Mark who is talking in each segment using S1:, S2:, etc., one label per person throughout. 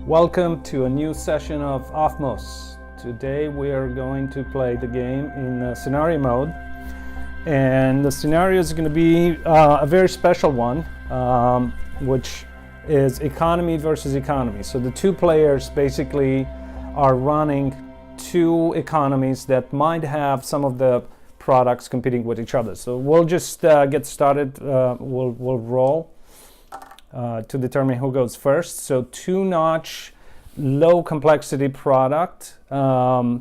S1: Welcome to a new session of Ofmos. Today we are going to play the game in scenario mode, and the scenario is going to be a very special one, which is economy versus economy. So the two players basically are running two economies that might have some of the products competing with each other. So we'll just get started. We'll roll to determine who goes first. So two-notch, low complexity product. So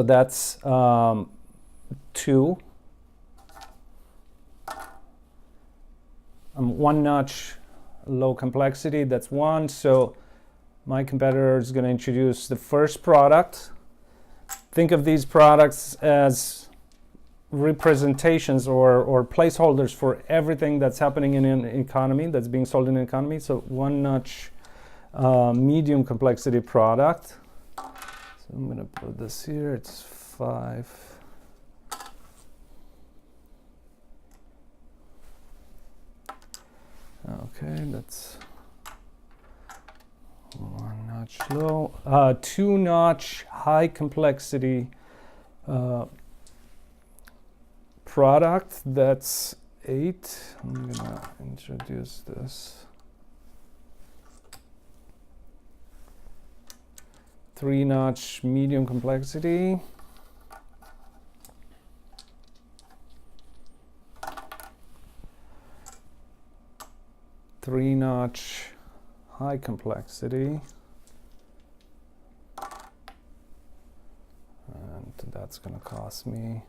S1: that's two. One notch, low complexity, that's one. So my competitor is going to introduce the first product. Think of these products as representations or placeholders for everything that's happening in an economy, that's being sold in an economy. So one notch, medium complexity product. So I'm going to put this here, it's 5. Okay, that's one notch low. Two notch, high complexity product, that's 8. I'm gonna introduce this. 3-notch medium complexity. 3-notch high complexity. And that's gonna cost me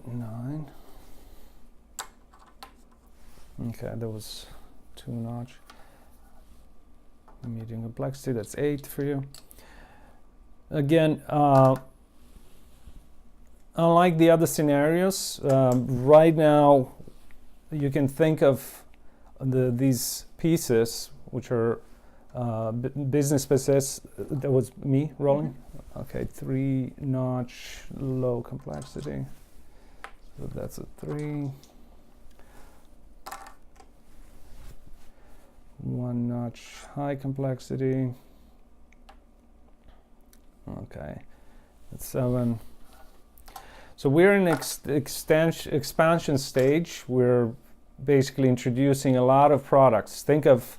S1: 9. Okay, that was 2-notch. Medium complexity, that's 8 for you. Again, unlike the other scenarios, right now you can think of these pieces, which are business pieces. That was me rolling. Okay, 3-notch low complexity. So that's a 3. 1-notch high complexity. Okay, that's 7. So we're in expansion stage. We're basically introducing a lot of products. Think of,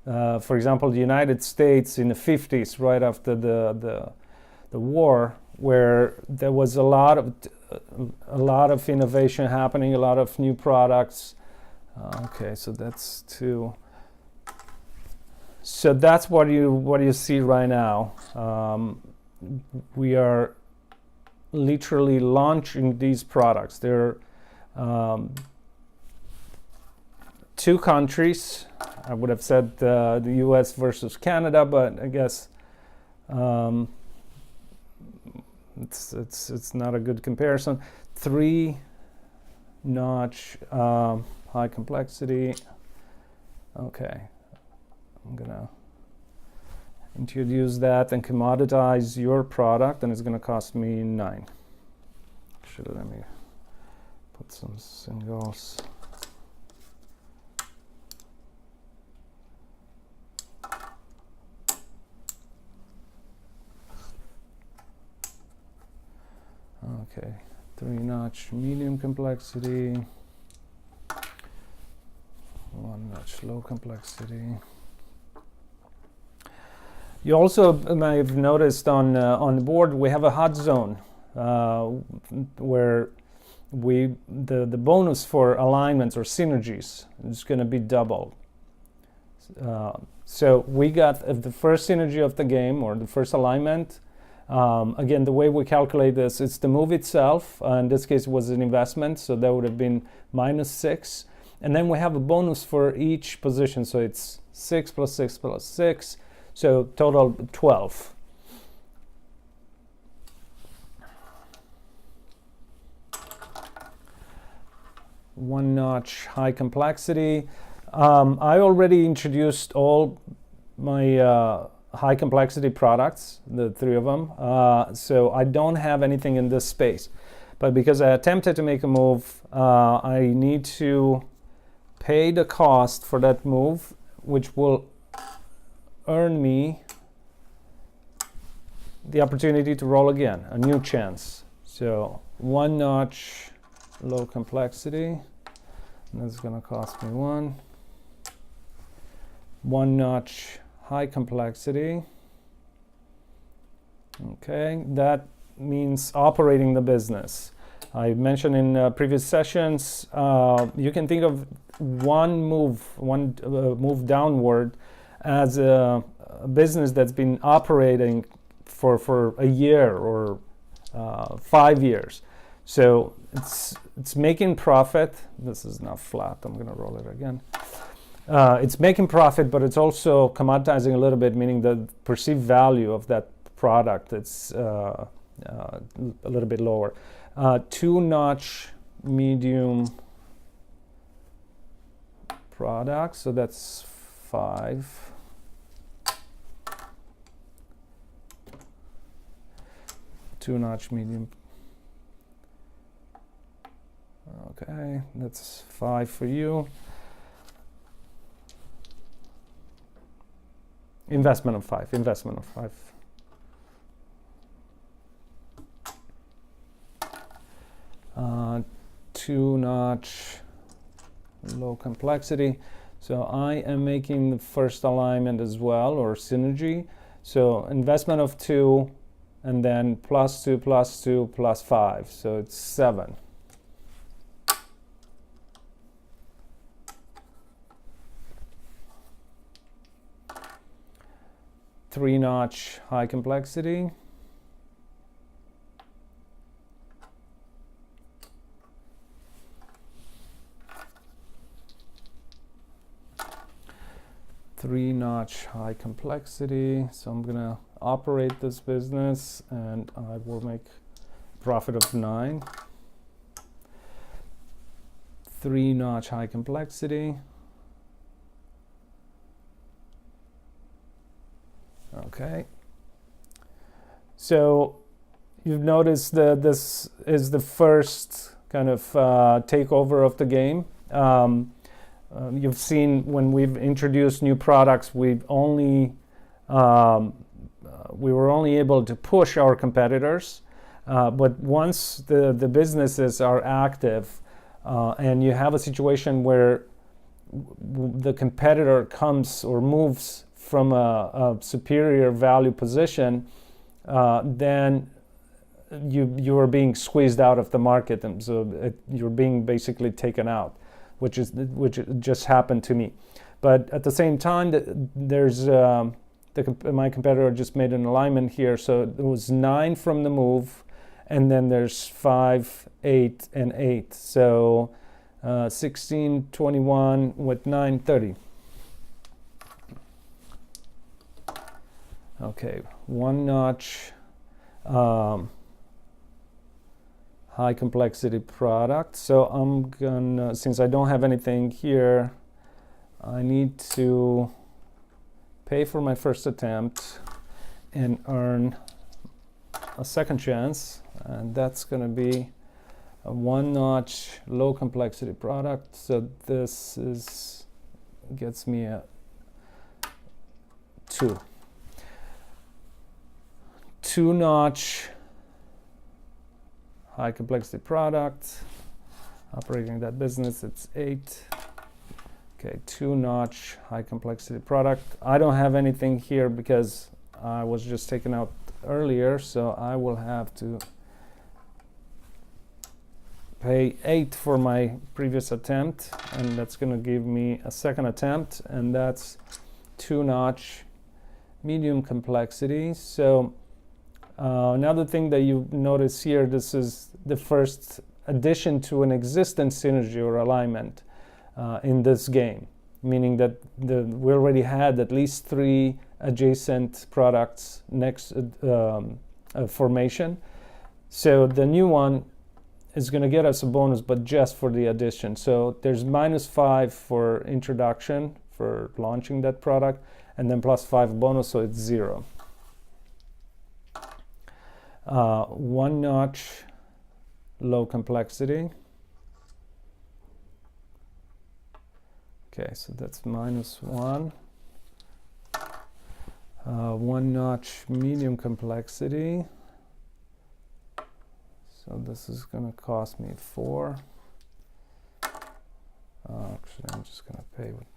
S1: for example, the United States in the 50s, right after the war, where there was a lot of innovation happening, a lot of new products. Okay, so that's 2. So that's what you see right now. We are literally launching these products. There are 2 countries. I would have said the US versus Canada, but I guess it's not a good comparison. 3-notch high complexity. Okay, I'm gonna introduce that and commoditize your product, and it's gonna cost me 9. Actually, let me put some singles. Okay, 3-notch medium complexity, 1-notch low complexity. You also may have noticed on the board we have a hot zone where the bonus for alignments or synergies is going to be doubled. So we got the first synergy of the game, or the first alignment. Again, the way we calculate this, it's the move itself. In this case, it was an investment, so that would have been -6. And then we have a bonus for each position, so it's 6 plus 6 plus 6, so total 12. One-notch high complexity. I already introduced all my high complexity products, the 3 of them, so I don't have anything in this space. But because I attempted to make a move, I need to pay the cost for that move which will earn me the opportunity to roll again, a new chance. So 1 notch low complexity, and that's going to cost me 1. 1 notch high complexity. Okay, that means operating the business. I mentioned in previous sessions, you can think of one move downward as a business that's been operating for a year or 5 years. So it's making profit. This is not flat. I'm going to roll it again. It's making profit, but it's also commoditizing a little bit, meaning the perceived value of that product it's a little bit lower. 2 notch medium product, so that's 5. Two notch medium. Okay, that's 5 for you. Investment of 5. 2 notch low complexity. So I am making the first alignment as well, or synergy. So investment of 2, and then +2, +2, +5. So it's 7. Three notch high complexity. Three-notch high complexity. So I'm gonna operate this business and I will make a profit of 9. 3-notch high complexity. Okay. So you've noticed that this is the first kind of takeover of the game. You've seen when we've introduced new products, we were only able to push our competitors. But once the businesses are active and you have a situation where the competitor comes or moves from a superior value position, then you are being squeezed out of the market, and so you're being basically taken out, which just happened to me. But at the same time, there's my competitor just made an alignment here, so it was 9 from the move, and then there's 5, 8, and 8. So 16, 21 with 9, 30. Okay, 1-notch high complexity product. So I'm gonna, since I don't have anything here, I need to pay for my first attempt and earn a second chance, and that's gonna be a 1-notch low complexity product. So this gets me a 2. 2-notch high complexity product, operating that business, it's 8. Okay, 2-notch high complexity product. I don't have anything here because I was just taken out earlier, so I will have to pay 8 for my previous attempt, and that's going to give me a second attempt, and that's 2-notch medium complexity. So another thing that you notice here, this is the first addition to an existing synergy or alignment in this game, meaning that we already had at least 3 adjacent products next formation. So the new one is going to get us a bonus, but just for the addition. So there's -5 for introduction, for launching that product, and then +5 bonus, so it's 0. 1-notch low complexity. Okay, so that's -1. One notch medium complexity. So this is going to cost me 4. Actually, I'm just going to pay with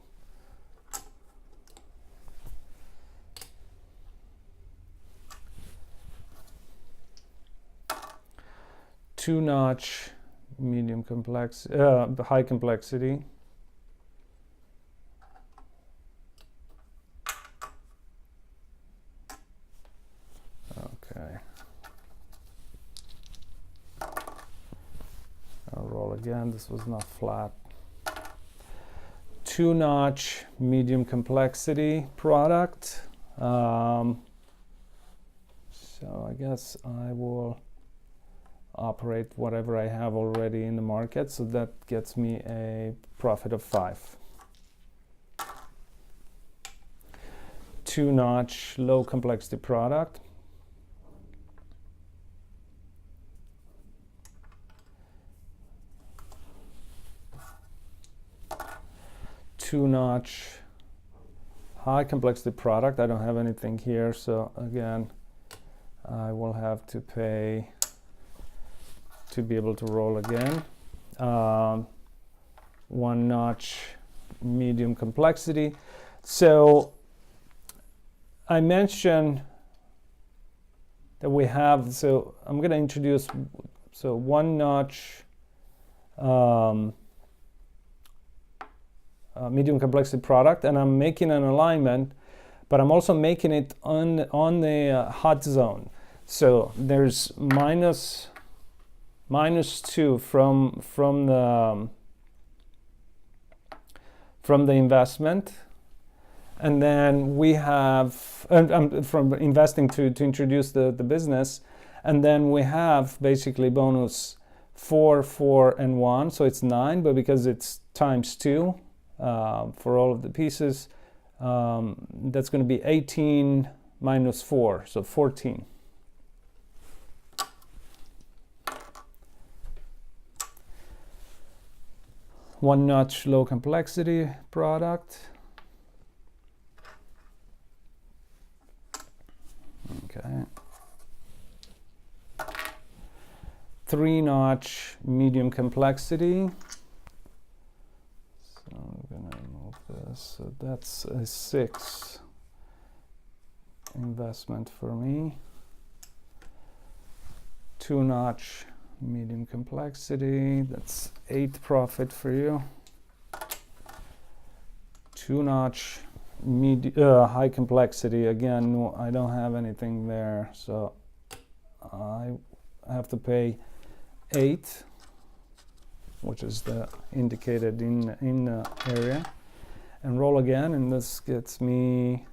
S1: 2-notch medium complex, high complexity. Okay. I'll roll again. This was not flat. 2-notch medium complexity product. So I guess I will operate whatever I have already in the market. So that gets me a profit of 5. 2-notch low complexity product. Two-notch high complexity product. I don't have anything here, so again I will have to pay to be able to roll again. 1-notch medium complexity. So I mentioned that we have, so I'm going to introduce, so 1-notch medium complexity product, and I'm making an alignment, but I'm also making it on the hot zone. So there's -2 from the investment, and then we have from investing to introduce the business, and then we have basically bonus 4, 4, and 1, so it's 9, but because it's times 2 for all of the pieces, that's going to be 18 minus 4, so 14. One-notch low complexity product. Okay. 3-notch medium complexity. So I'm gonna move this. So that's a 6 investment for me. 2-notch medium complexity. That's 8 profit for you. 2-notch high complexity. Again, no, I don't have anything there, so I have to pay 8, which is the indicated in the area, and roll again, and this gets me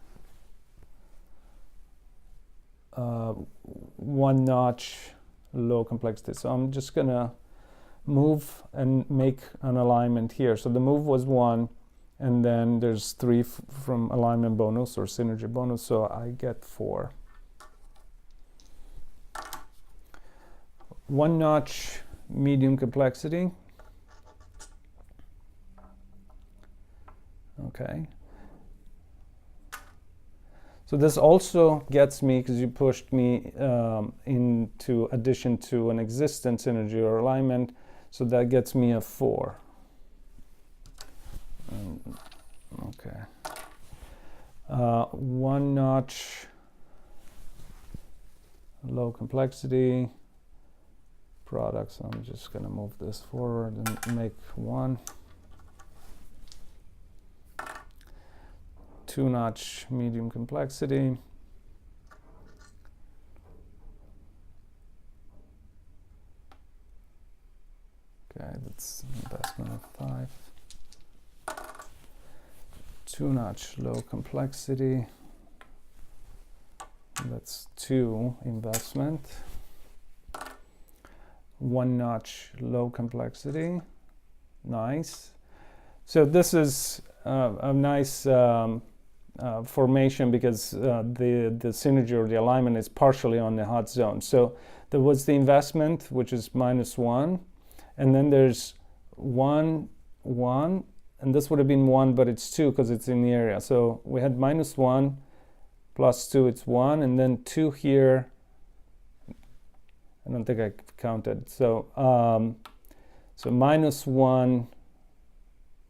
S1: 1-notch low complexity. So I'm just gonna move and make an alignment here. So the move was 1, and then there's 3 from alignment bonus or synergy bonus, so I get 4. 1-notch medium complexity. Okay. So this also gets me, because you pushed me into addition to an existing synergy or alignment, so that gets me a 4. Okay. 1-notch low complexity products. I'm just going to move this forward and make 1. 2-notch medium complexity. Okay, that's investment of 5. 2-notch low complexity. That's 2 investment. 1-notch low complexity. Nice. So this is a nice formation, because the synergy or the alignment is partially on the hot zone. So there was the investment, which is -1, and then there's 1, 1, and this would have been 1, but it's 2 because it's in the area. So we had -1 plus 2, it's 1, and then 2 here. I don't think I counted. So so -1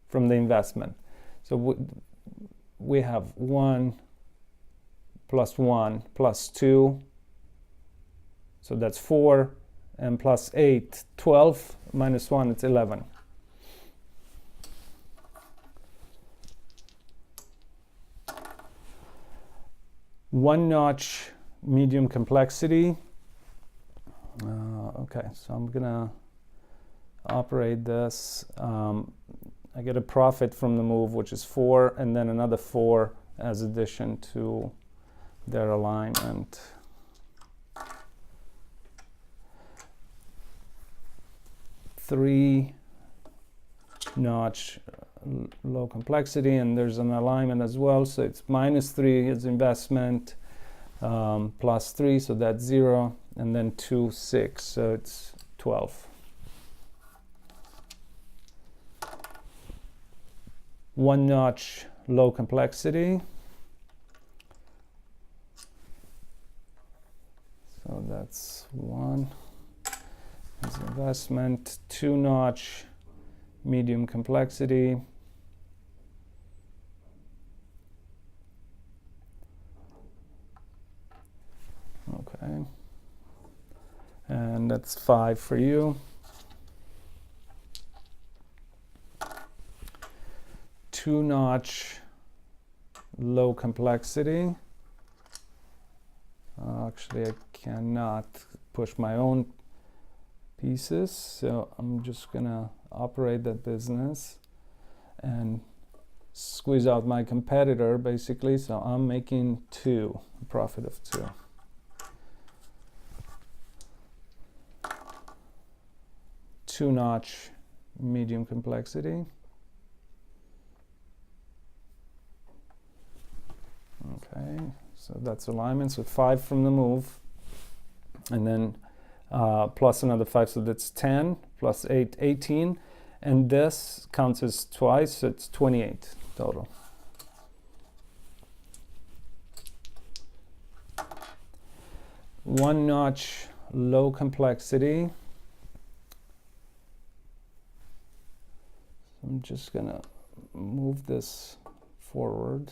S1: from the investment. So we have 1 plus 1 plus 2. So that's 4, and plus 8, 12, minus 1, it's 11. One notch medium complexity. Okay, so I'm gonna operate this. I get a profit from the move, which is 4, and then another 4 as addition to their alignment. Three notch low complexity, and there's an alignment as well, so it's -3 is investment, plus 3, so that's 0, and then 2, 6, so it's 12. One notch low complexity, so that's 1 is investment. Two notch medium complexity, okay, and that's 5 for you. Two notch low complexity. Actually, I cannot push my own pieces, so I'm just gonna operate that business and squeeze out my competitor basically. So I'm making 2, a profit of 2. Two notch medium complexity. Okay, so that's alignment, so 5 from the move, and then plus another 5, so that's 10, plus 8, 18, and this counts as twice, so it's 28 total. One notch low complexity. I'm just gonna move this forward,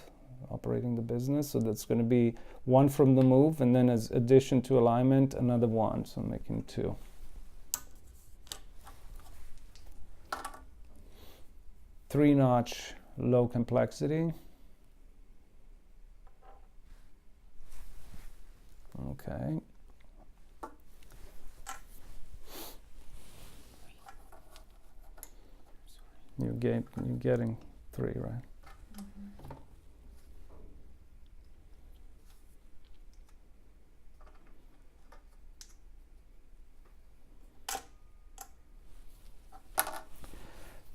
S1: operating the business, so that's going to be 1 from the move, and then as addition to alignment another 1, so I'm making 2. Three notch low complexity. Okay. You're getting 3, right?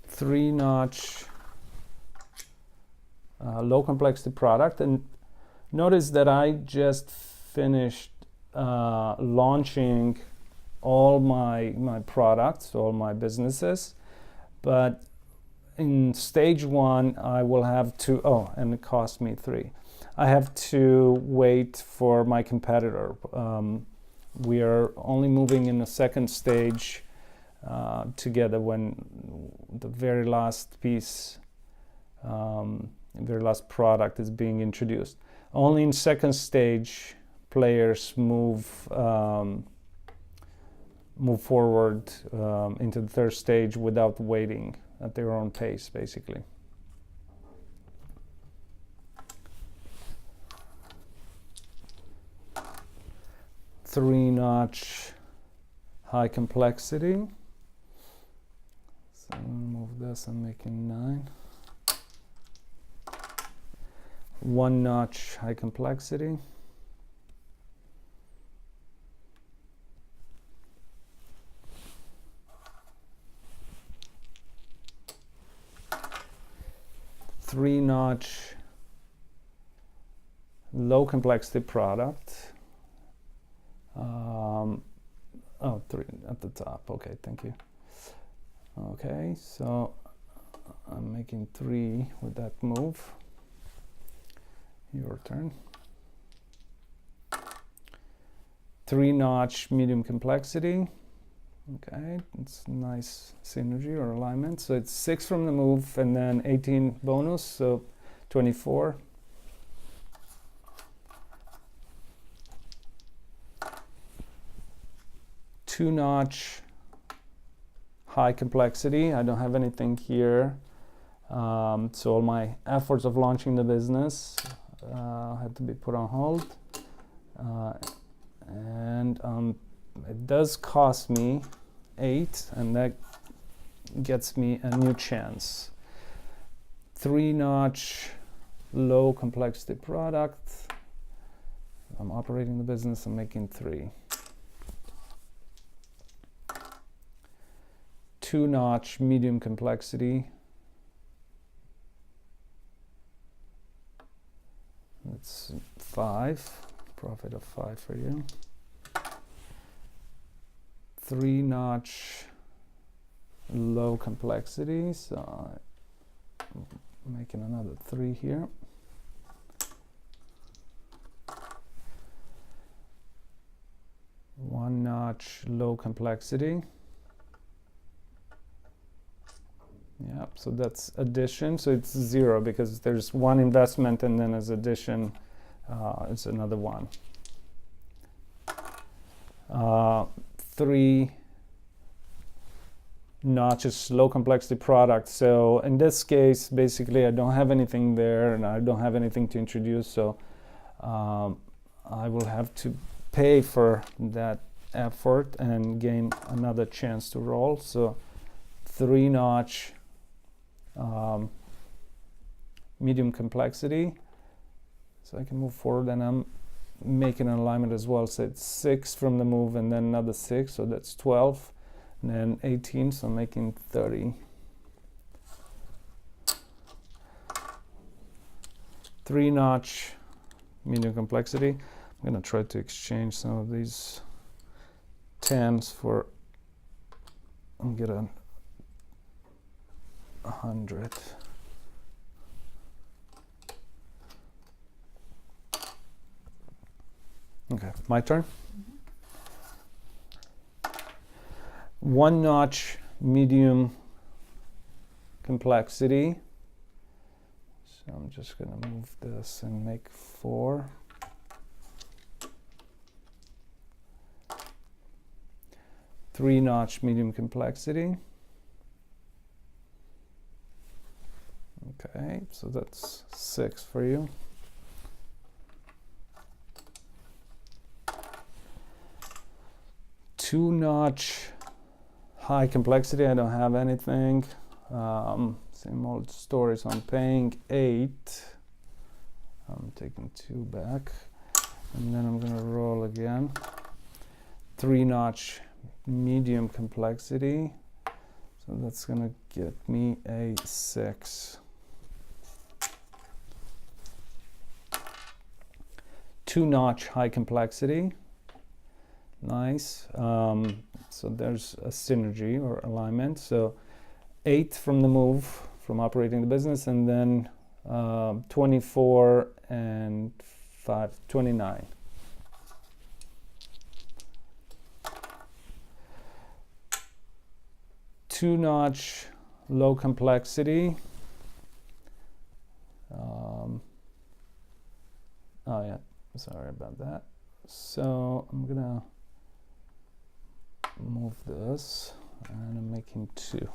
S1: Three notch low complexity product, and notice that I just finished launching all my products, all my businesses, but in stage 1 I will have to, and it cost me 3. I have to wait for my competitor. We are only moving in the second stage together when the very last piece, very last product is being introduced. Only in second stage players move forward into the third stage without waiting, at their own pace basically. Three notch high complexity. So move this, I'm making 9. One notch high complexity. Three notch low complexity product. 3 at the top. Okay, thank you. Okay, so I'm making 3 with that move. Your turn. 3-notch medium complexity. Okay, it's nice synergy or alignment. So it's 6 from the move and then 18 bonus, so 24. Two-notch high complexity. I don't have anything here. So all my efforts of launching the business had to be put on hold. And it does cost me 8, and that gets me a new chance. 3-notch low complexity product. I'm operating the business, I'm making 3. 2-notch medium complexity. That's 5, profit of 5 for you. 3-notch low complexity, so I'm making another 3 here. 1-notch low complexity. Yep, so that's addition, so it's 0 because there's 1 investment and then as addition it's another 1. 3 notches low complexity product. So in this case, basically I don't have anything there and I don't have anything to introduce, so I will have to pay for that effort and gain another chance to roll. So 3-notch medium complexity, so I can move forward, and I'm making an alignment as well. So it's 6 from the move and then another 6, so that's 12, and then 18, so I'm making 30. 3-notch medium complexity. I'm gonna try to exchange some of these 10s for, I'll get a 100. Okay, my turn. 1-notch medium complexity. So I'm just going to move this and make 4. 3-notch medium complexity. Okay, so that's 6 for you. 2-notch high complexity. I don't have anything. Same old story. So I'm paying 8. I'm taking 2 back, and then I'm gonna roll again. 3-notch medium complexity. So that's gonna get me a 6. 2-notch high complexity. Nice. So there's a synergy or alignment. So 8 from the move, from operating the business, and then 24 and 5, 29. Two-notch low complexity. Oh yeah, sorry about that. So I'm gonna move this, and I'm making 2.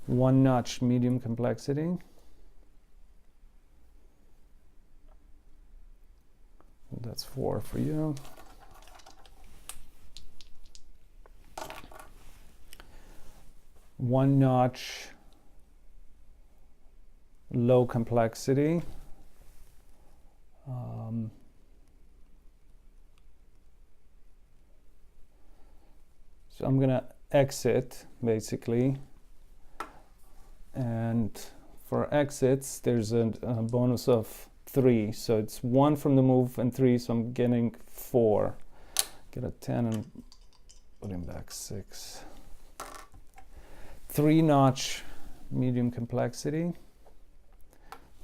S1: 1-notch medium complexity. That's 4 for you. 1-notch low complexity. So I'm gonna exit basically, and for exits there's a bonus of 3, so it's 1 from the move and 3, so I'm getting 4. Get a 10 and put him back 6. 3-notch medium complexity.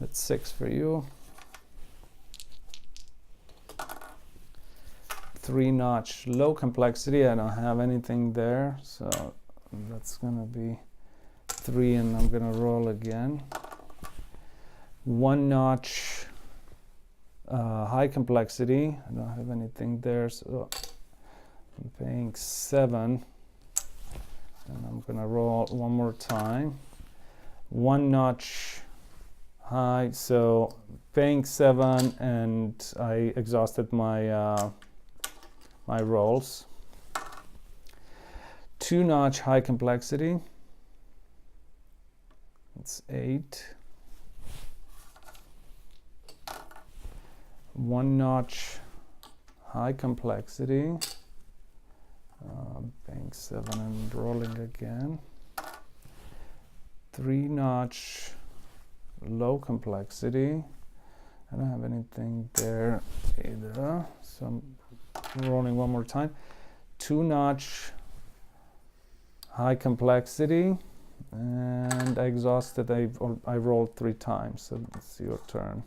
S1: That's 6 for you. 3-notch low complexity. I don't have anything there, so that's gonna be 3, and I'm gonna roll again. 1-notch high complexity. I don't have anything there, so I'm paying 7, and I'm gonna roll one more time. 1-notch high, so paying 7, and I exhausted my my rolls. 2-notch high complexity. It's 8. 1-notch high complexity. Paying 7 and rolling again. 3-notch low complexity. I don't have anything there either, so I'm rolling one more time. 2-notch high complexity, and I exhausted. I rolled 3 times, so it's your turn.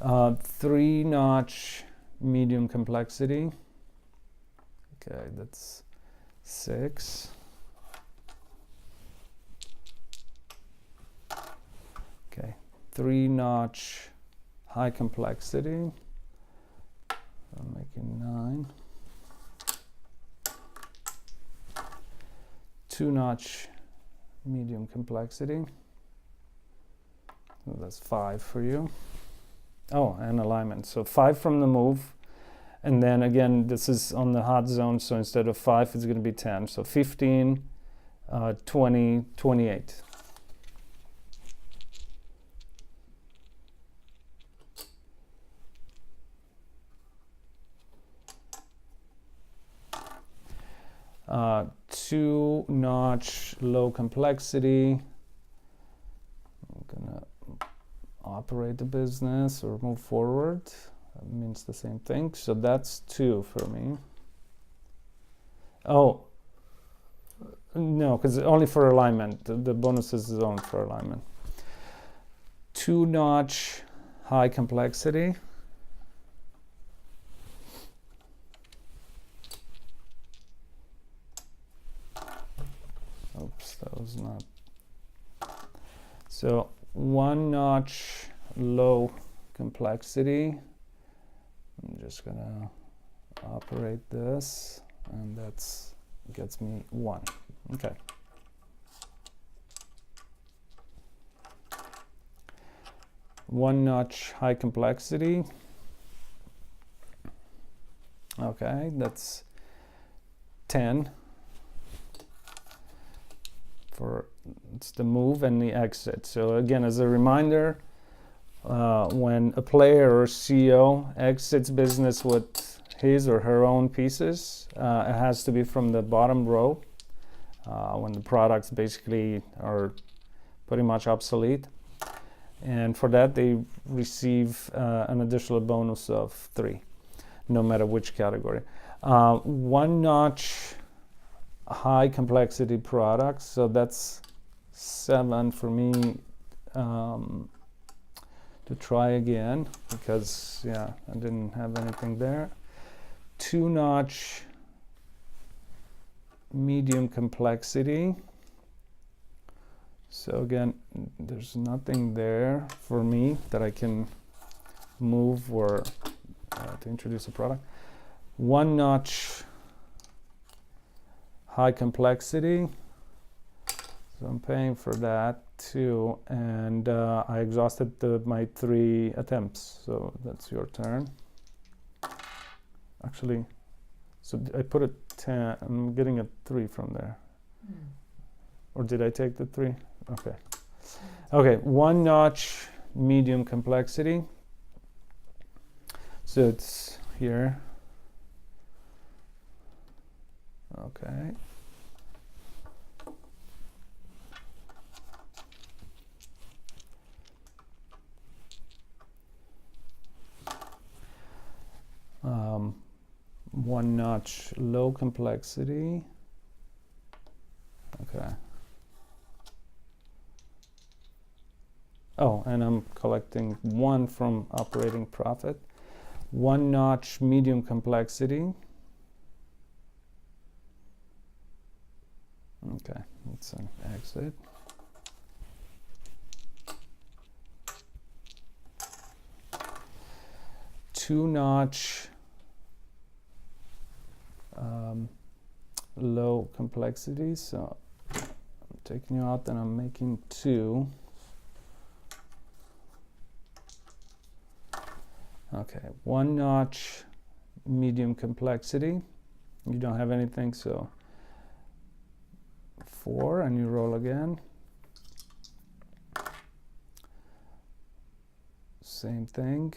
S1: 3-notch medium complexity. Okay, that's 6. Okay, 3-notch high complexity. I'm making 9. 2-notch medium complexity. So that's 5 for you. Oh, and alignment. So 5 from the move. And then again, this is on the hot zone, so instead of 5, it's going to be 10. So 15, 20, 28. Uh, 2-notch low complexity. I'm gonna operate the business or move forward. That means the same thing. So that's 2 for me. Oh, no, because only for alignment. The bonuses is only for alignment. 2-notch high complexity. Oops, that was not. So 1-notch low complexity. I'm just gonna operate this, and that's gets me 1. Okay. 1-notch high complexity. Okay, that's 10. It's the move and the exit. So again, as a reminder, when a player or CEO exits business with his or her own pieces, it has to be from the bottom row, when the products basically are pretty much obsolete. And for that, they receive an additional bonus of 3, no matter which category. 1-notch high complexity products, so that's 7 for me to try again, because yeah, I didn't have anything there. 2-notch medium complexity. So again, there's nothing there for me that I can move or to introduce a product. 1-notch high complexity, so I'm paying for that too, and I exhausted my 3 attempts, so that's your turn. Actually, so I put a 10, I'm getting a 3 from there. Or did I take the 3? Okay. Okay, 1-notch medium complexity. So it's here. Okay. Um, 1-notch low complexity. Okay. Oh, and I'm collecting 1 from operating profit. 1 notch medium complexity. Okay, that's an exit. Two notch low complexity, so I'm taking you out and I'm making 2. Okay, 1 notch medium complexity. You don't have anything, so 4, and you roll again. Same thing.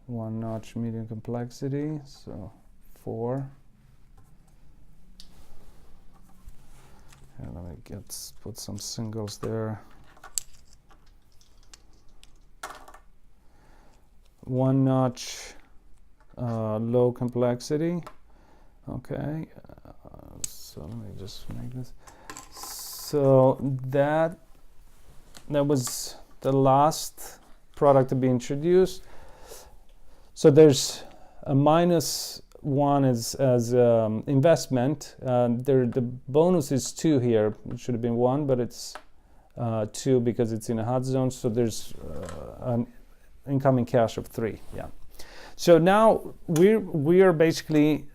S1: 1 notch medium complexity, so 4. And let me put some singles there. 1 notch low complexity. Okay, so let me just make this. So that was the last product to be introduced. So there's a -1 as investment. The bonus is 2 here. It should have been 1, but it's 2 because it's in a hot zone. So there's an incoming cash of 3. Yeah. So now we are basically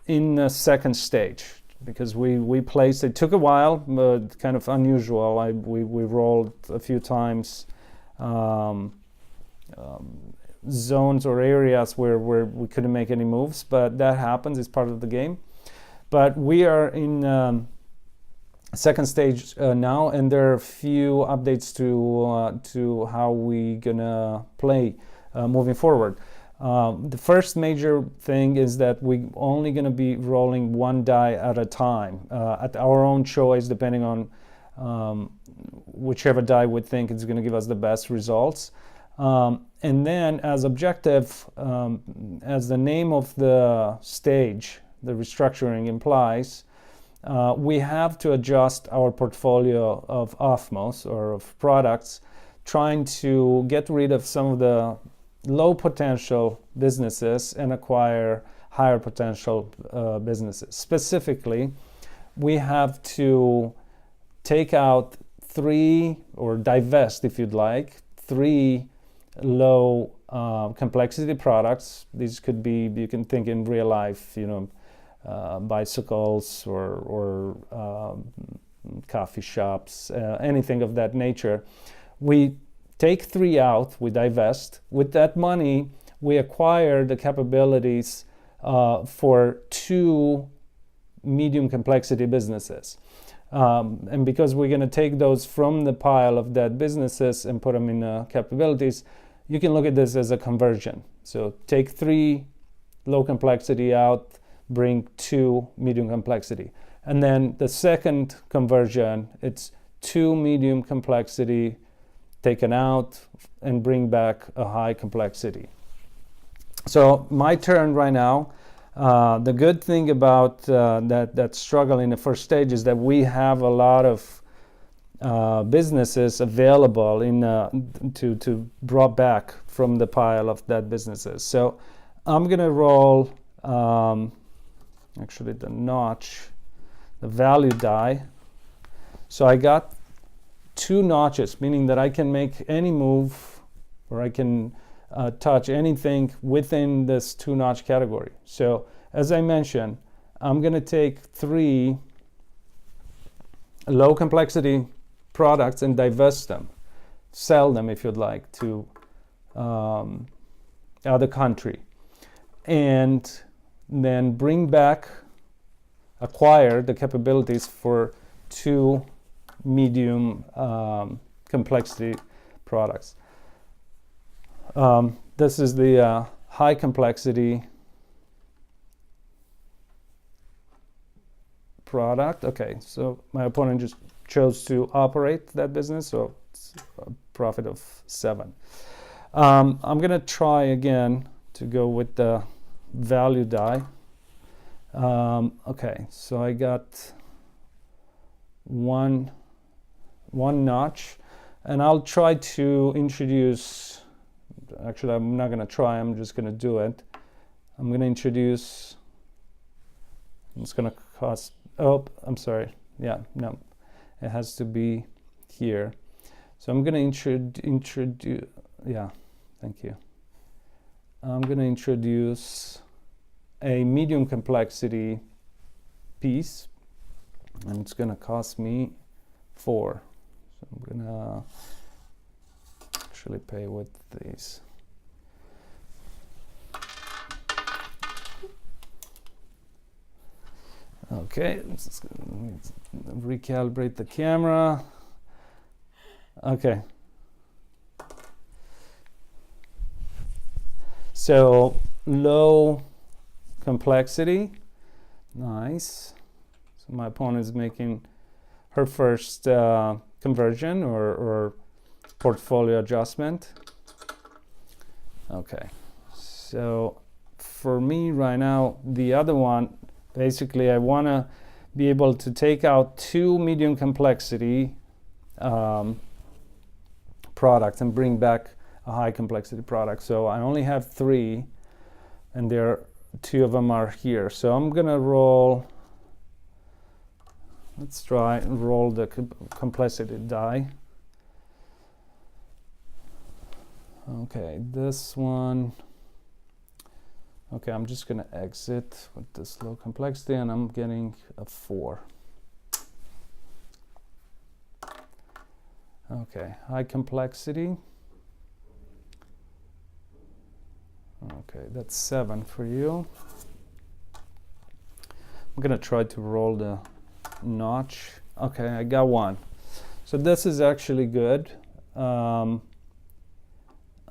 S1: in the second stage because we placed. It took a while, but kind of unusual. We rolled a few times. Zones or areas where we couldn't make any moves, but that happens. It's part of the game. But we are in second stage now, and there are a few updates to how we gonna play moving forward. The first major thing is that we're only gonna be rolling 1 die at a time at our own choice, depending on whichever die we think is gonna give us the best results. And then as objective, as the name of the stage, the restructuring implies, we have to adjust our portfolio of Ofmos or of products, trying to get rid of some of the low potential businesses and acquire higher potential businesses. Specifically, we have to take out 3, or divest if you'd like, 3 low complexity products. These could be, you can think in real life, bicycles or coffee shops, anything of that nature. We take 3 out, we divest. With that money, we acquire the capabilities for 2 medium complexity businesses. And because we're going to take those from the pile of dead businesses and put them in capabilities, you can look at this as a conversion. So take 3 low complexity out, bring 2 medium complexity. And then the second conversion, it's 2 medium complexity taken out and bring back a high complexity. So my turn right now. The good thing about that struggle in the first stage is that we have a lot of businesses available to brought back from the pile of dead businesses. So I'm gonna roll actually the value die. So I got 2 notches, meaning that I can make any move, or I can touch anything within this 2 notch category. So as I mentioned, I'm going to take 3 low complexity products and divest them, sell them if you'd like to other country, and then bring back, acquire the capabilities for 2 medium complexity products. This is the high complexity product. Okay, so my opponent just chose to operate that business, so it's a profit of 7. I'm going to try again to go with the value die. Okay, so I got one notch, and I'll try to introduce, actually I'm not going to try, I'm just going to do it. I'm going to introduce, it's going to cost, oh, I'm sorry, yeah, no, it has to be here. So I'm going to introduce, yeah, thank you. I'm going to introduce a medium complexity piece, and it's going to cost me 4. So I'm going to actually pay with these. Okay, let's recalibrate the camera. Okay. So low complexity, nice. So my opponent is making her first conversion or portfolio adjustment. Okay, so for me right now, the other one, basically I want to be able to take out 2 medium complexity products and bring back a high complexity product. So I only have 3, and there 2 of them are here. So I'm gonna roll, let's try and roll the complexity die. Okay, this one, okay, I'm just gonna exit with this low complexity, and I'm getting a 4. Okay, high complexity. Okay, that's 7 for you. I'm gonna try to roll the notch. Okay, I got 1. So this is actually good. I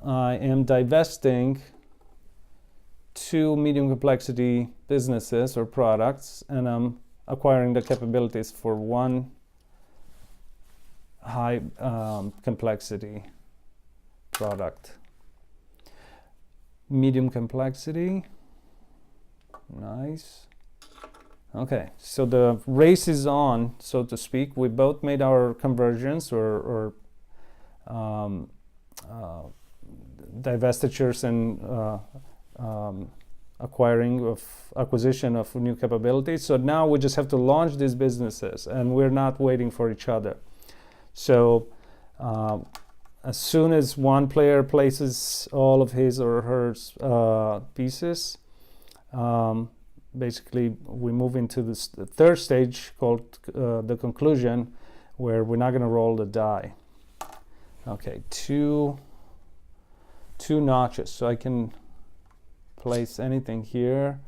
S1: am divesting 2 medium complexity businesses or products, and I'm acquiring the capabilities for 1 high complexity product. Medium complexity, nice. Okay, so the race is on, so to speak. We both made our conversions or divestitures and acquisition of new capabilities. So now we just have to launch these businesses, and we're not waiting for each other. So as soon as one player places all of his or her pieces, basically we move into this the third stage called the conclusion, where we're not going to roll the die. Okay, two notches, so I can place anything here.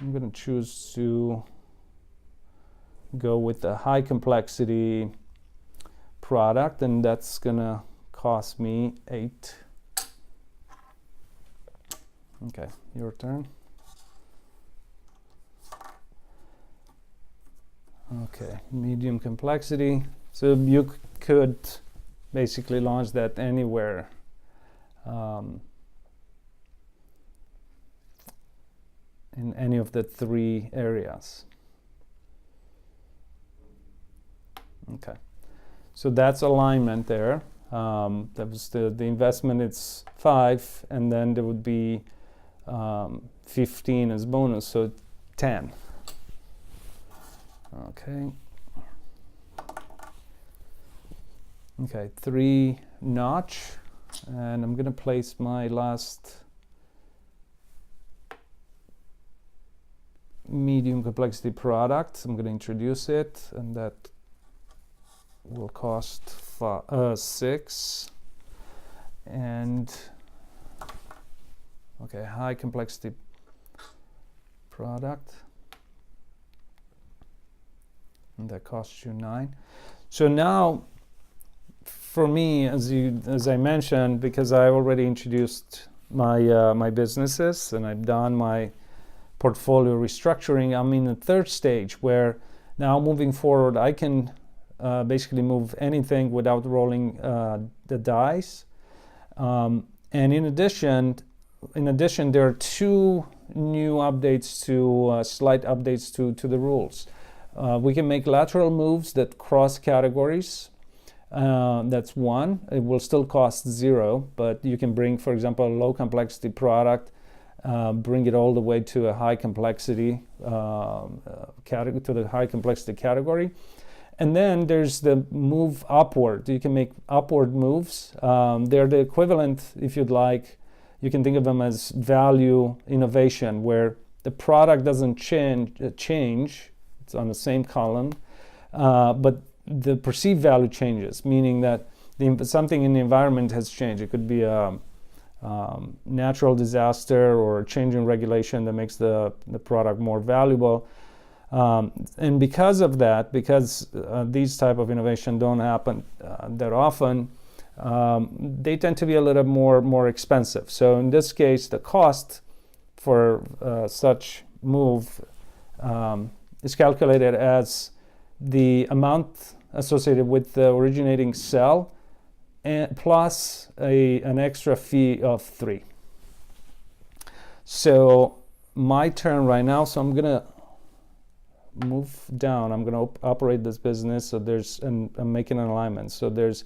S1: I'm going to choose to go with the high complexity product, and that's going to cost me 8. Okay, your turn. Okay, medium complexity. So you could basically launch that anywhere. In any of the 3 areas. Okay, so that's alignment there. That was the investment, it's 5, and then there would be 15 as bonus, so 10. Okay. Okay, 3 notch, and I'm gonna place my last medium complexity product. I'm going to introduce it, and that will cost 6. And okay, high complexity product, and that costs you 9. So now for me, as I mentioned, because I already introduced my my businesses and I've done my portfolio restructuring, I'm in the third stage where now moving forward I can basically move anything without rolling the dice. And in addition, there are 2 new updates to slight updates to the rules. We can make lateral moves that cross categories. That's one. It will still cost 0, but you can bring, for example, a low complexity product, bring it all the way to a high complexity category, to the high complexity category. And then there's the move upward. You can make upward moves. They're the equivalent, if you'd like. You can think of them as value innovation, where the product doesn't change. It's on the same column, but the perceived value changes, meaning that something in the environment has changed. It could be a natural disaster or a change in regulation that makes the product more valuable. And because of that, because these type of innovation don't happen that often, they tend to be a little more expensive. So in this case, the cost for such move is calculated as the amount associated with the originating cell and plus an extra fee of 3. So my turn right now, so I'm gonna move down. I'm gonna operate this business. So I'm making an alignment. So there's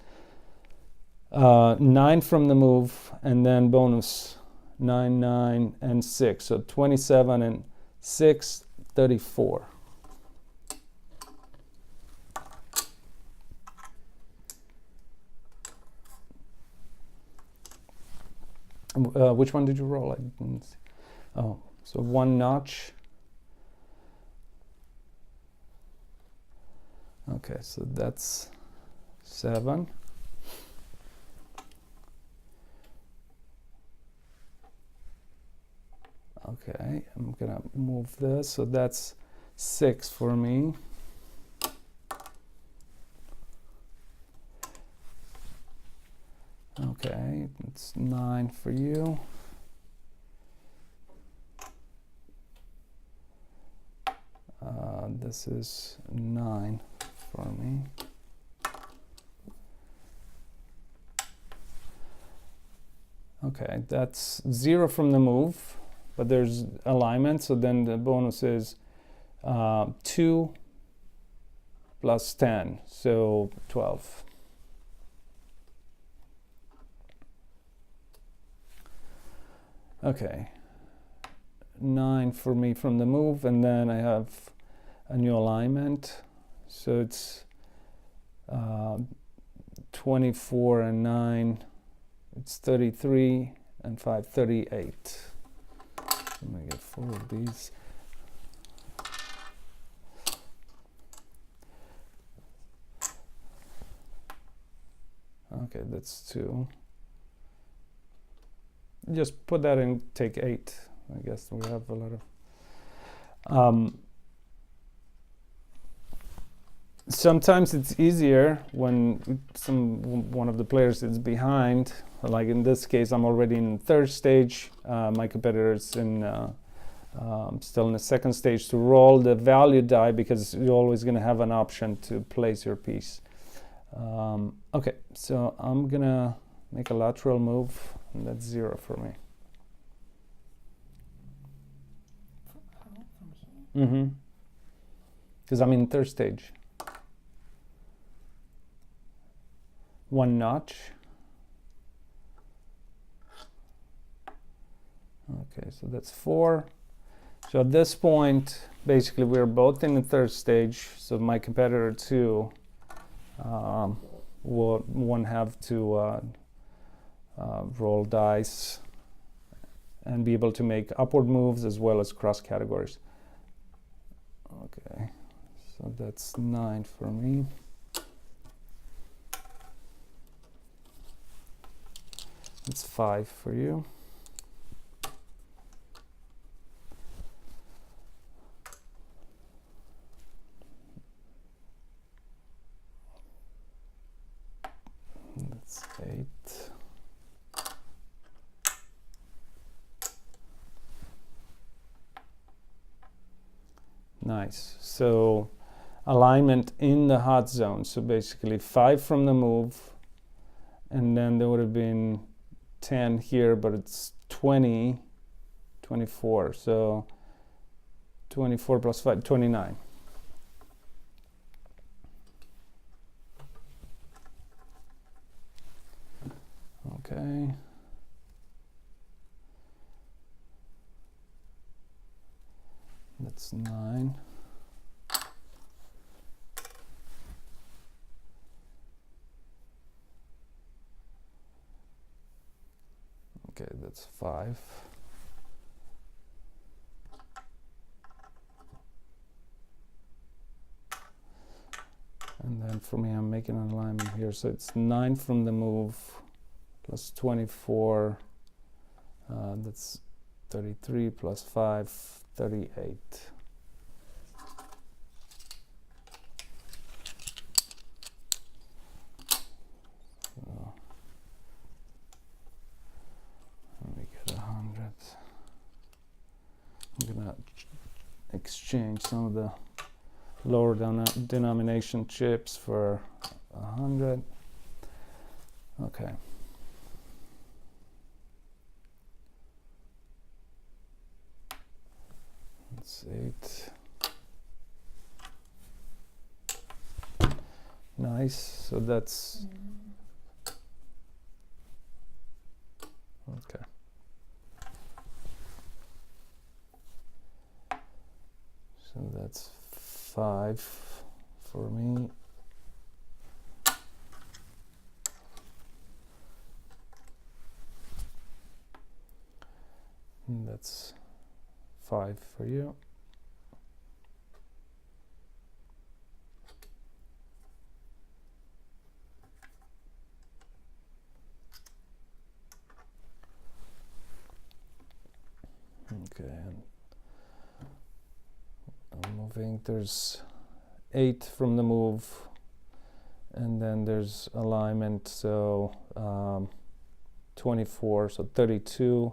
S1: 9 from the move, and then bonus 9, 9, and 6. So 27 and 6, 34. Which one did you roll? I didn't see. Oh, so 1 notch. Okay, so that's 7. Okay, I'm gonna move this, so that's 6 for me. Okay, it's 9 for you. This is 9 for me. Okay, that's 0 from the move, but there's alignment, so then the bonus is 2 plus 10, so 12. Okay, 9 for me from the move, and then I have a new alignment, so it's 24 and 9, it's 33, and 5, 38. I'm gonna get 4 of these. Okay, that's 2. Just put that in, take 8. I guess we have a lot of... sometimes it's easier when one of the players is behind. Like in this case, I'm already in 3rd stage. My competitor is still in the 2nd stage to roll the value die, because you're always going to have an option to place your piece. Okay, so I'm going to make a lateral move, and that's 0 for me. Mm-hmm. Because I'm in 3rd stage. 1 notch. Okay, so that's 4. So at this point, basically, we're both in the 3rd stage. So my competitor too won't have to roll dice and be able to make upward moves as well as cross categories. Okay, so that's 9 for me. It's 5 for you. That's 8. Nice. So alignment in the hot zone. So basically 5 from the move, and then there would have been 10 here, but it's 20, 24. So 24 plus 5, 29. That's 9. Okay, that's 5. And then for me, I'm making an alignment here, so it's 9 from the move plus 24. That's 33 plus 5, 38. So let me get 100. I'm gonna exchange some of the lower denomination chips for 100. Okay. That's 8. Nice. So that's okay. So that's 5 for me. And that's 5 for you. Okay, and I'm moving. There's 8 from the move, and then there's alignment, so 24, so 32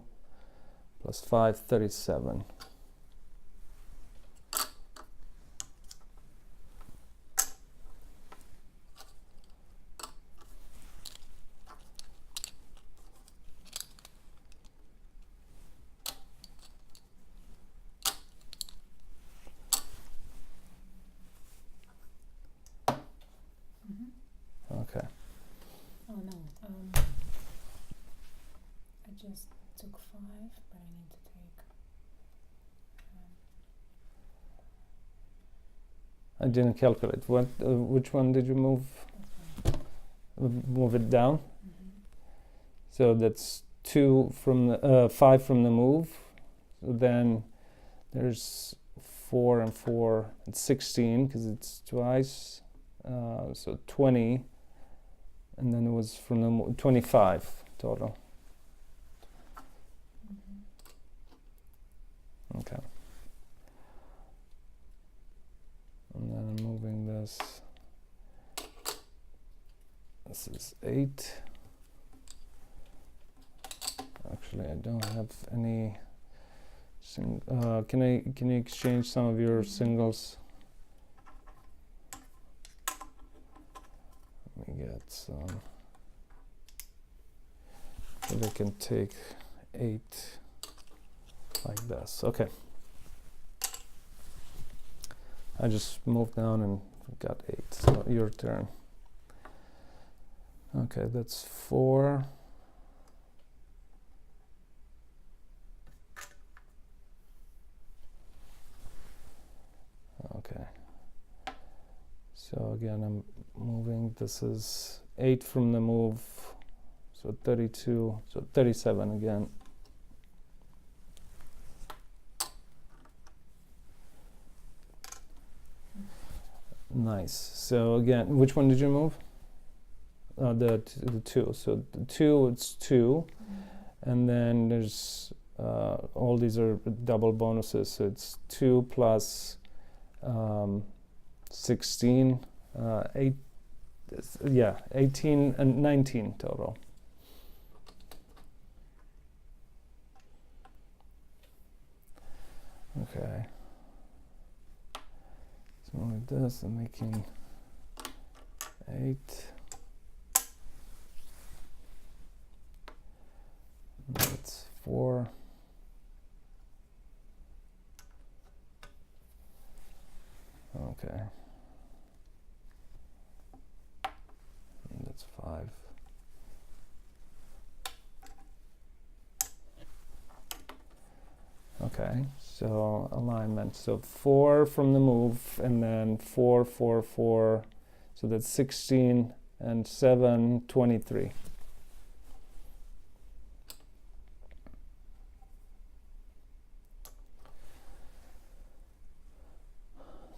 S1: plus 5, 37. Okay.
S2: Oh no, I just took 5, but I need to take.
S1: I didn't calculate. What? Which one did you move? Move it down. So that's 2 from the 5 from the move. So then there's 4 and 4. It's 16 because it's twice. So 20. And then it was from the 25 total. Okay. And then I'm moving this. This is 8. Actually, I don't have any. Can you exchange some of your singles? Let me get some. Maybe I can take 8 like this. Okay. I just moved down and got 8. So your turn. Okay, that's 4. Okay. So again, I'm moving. This is 8 from the move. So 32. So 37 again. Nice. So again, which one did you move? The 2. So the 2, it's 2, and then there's all these are double bonuses. So it's 2 plus 16, 8. Yeah, 18 and 19 total. Okay. So like this, I'm making 8. That's 4. Okay. And that's 5. Okay. Okay, so alignment. So 4 from the move, and then 4, 4, 4. So that's 16 and 7, 23.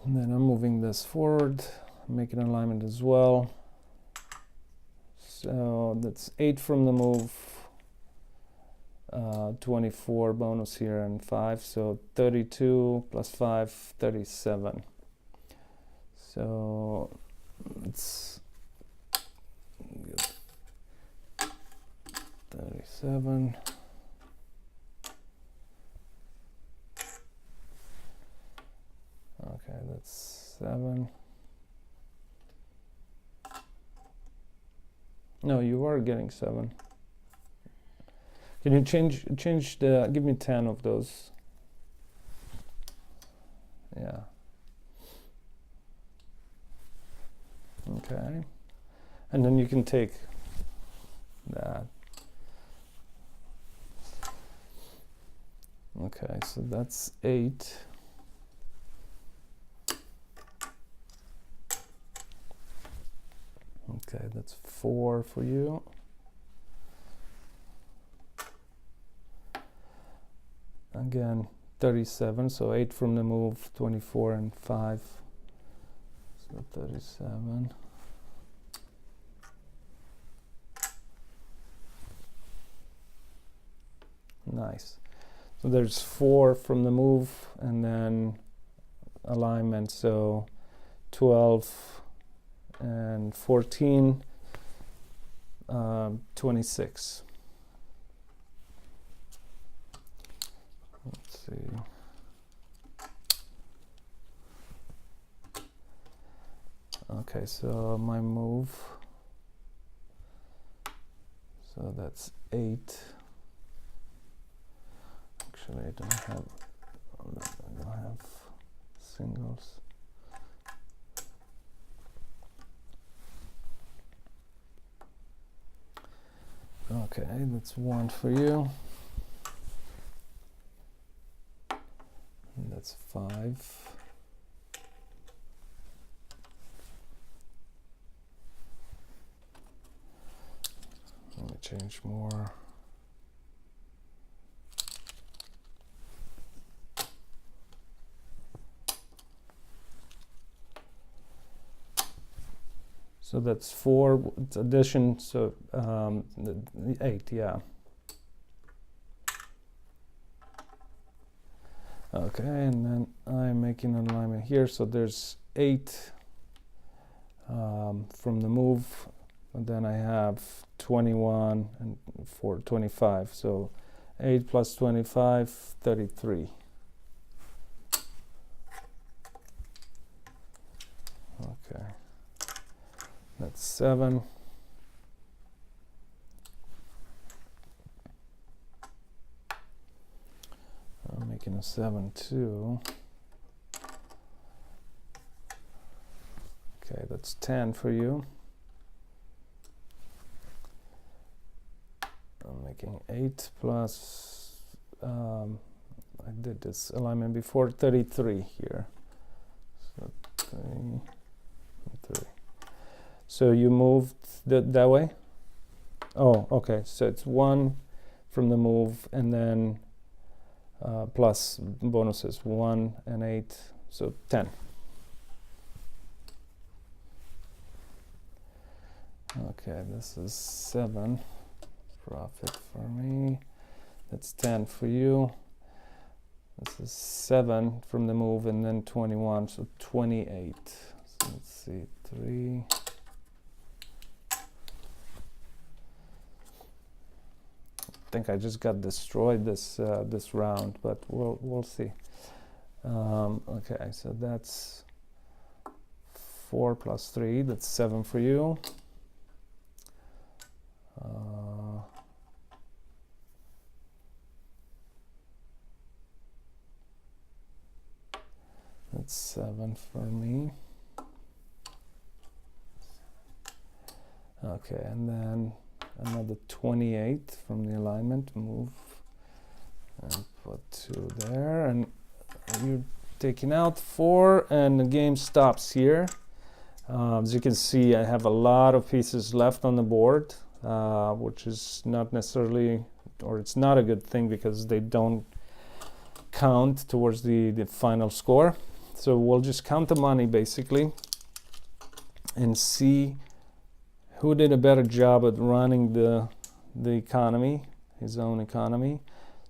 S1: And then I'm moving this forward, making alignment as well. So that's 8 from the move, 24 bonus here, and 5. So 32 plus 5, 37. So it's 37. Okay, that's 7. No, you are getting 7. Can you change the, give me 10 of those. Yeah. Okay. And then you can take that. Okay, so that's 8. Okay, that's 4 for you. Again, 37, so 8 from the move, 24 and 5. So 37. Nice. So there's 4 from the move, and then alignment, so 12 and 14, 26. Let's see. Okay, so my move, so that's 8. Actually, I don't have singles. Okay, that's 1 for you. And that's 5. Let me change more. So that's 4, it's addition, so the 8, yeah. Okay, and then I'm making an alignment here, so there's 8 from the move, and then I have 21 and 4, 25, so 8 plus 25, 33. Okay. That's 7. I'm making a 7 too. Okay, that's 10 for you. I'm making 8 plus, I did this alignment before, 33 here. So 3, 3. So you moved that way? Oh, okay. So it's 1 from the move, and then plus bonuses 1 and 8, so 10. Okay, this is 7 profit for me. That's 10 for you. This is 7 from the move, and then 21, so 28. So let's see, 3. I think I just got destroyed this this round, but we'll see. Okay, so that's 4 plus 3. That's 7 for you. That's 7 for me. Okay, and then another 28 from the alignment move, And put 2 there, and you're taking out 4, and the game stops here. As you can see, I have a lot of pieces left on the board, which is not necessarily, or it's not a good thing because they don't count towards the final score. So we'll just count the money basically and see who did a better job at running the economy, his own economy.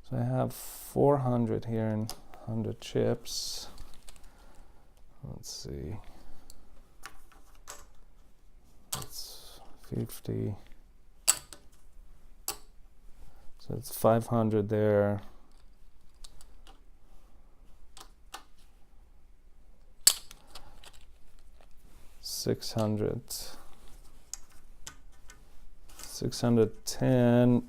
S1: So I have 400 here and 100 chips. Let's see. That's 50. So it's 500 there. $610,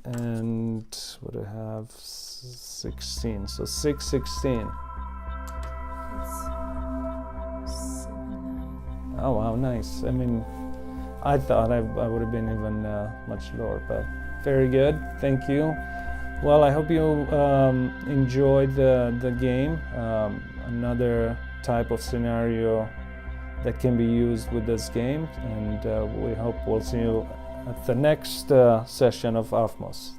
S1: and what do I have? 16. So 616. Oh wow, nice. I mean, I thought I would have been even much lower, but very good. Thank you. Well, I hope you enjoyed the game. Another type of scenario that can be used with this game, and we hope we'll see you at the next session of Ofmos.